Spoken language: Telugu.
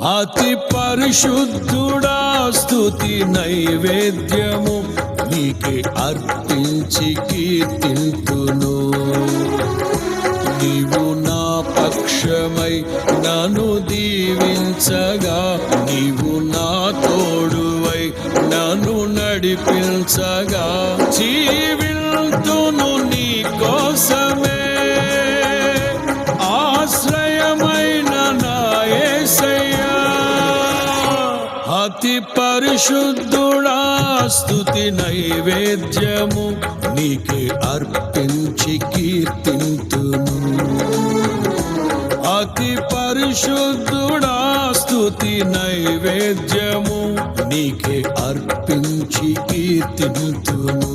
అతి పరిశుద్ధుడా స్తుతి నైవేద్యము నీకే అర్పించి కీర్తింతును. నీవు నా పక్షమై నన్ను దీవించగా, నీవు నా తోడువై నన్ను నడిపించగా, జీవింతును నీ కోసమే ఆశ్రయమైన నా యేసయ్యా. అతి పరిశుద్ధుడా స్తుతి నైవేద్యము నీకే అర్పించి కీర్తింతును. అతి పరిశుద్ధుడా స్తుతి నైవేద్యము నీకే అర్పించి కీర్తింతును.